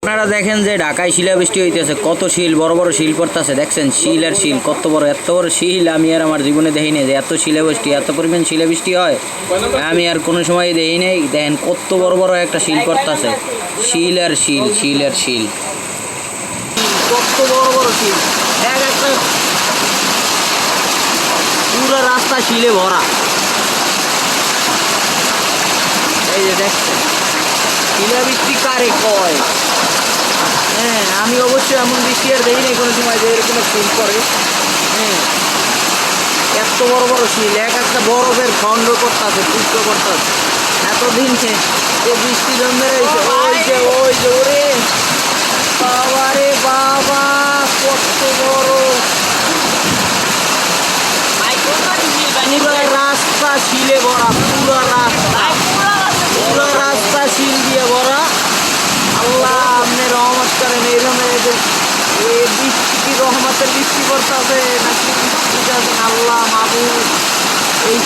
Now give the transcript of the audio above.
আপনারা দেখেন যে ঢাকায় শিলাবৃষ্টি হইতেছে, কত শিল, বড় বড় শিল পড়তেছে। দেখছেন শিল আর শিল, কত বড়, এত বড় শিল আমি আর আমার জীবনে দেখি নাই যে এত শিলাবৃষ্টি, এত পরিমাণ শিলাবৃষ্টি হয় আমি আর কোনো সময় দেখি নাই। দেখেন কত বড় বড় একটা শিল পড়তেছে, শিল আর শিল, শিল আর শিল, কত বড় বড় শিল, এক একটা পুরো রাস্তা শিলে ভরা। এই যে দেখছেন শিলাবৃষ্টি কারে কয়। হ্যাঁ, আমি অবশ্যই এমন বৃষ্টি আর দেখি নাই কোনো সময় যে এরকম শিল করে। হ্যাঁ, এত বড় বড় শিল, এক একটা বরফের খণ্ড করতেছে, টুকরো করতেছে। এতদিন যে বৃষ্টি জমে রয়েছে, ওই যে ওরে বাবা রে বাবা, কত বড় পুরা রাস্তা শিলে ভরা, পুরো রাস্তা শিল দিয়ে ভরা। আল্লাহ আপনি রহমত করেন, এই ধরনের বৃষ্টি কি রহমতের বৃষ্টি করতে হবে নাকি বৃষ্টি আল্লাহ মাহবুব এই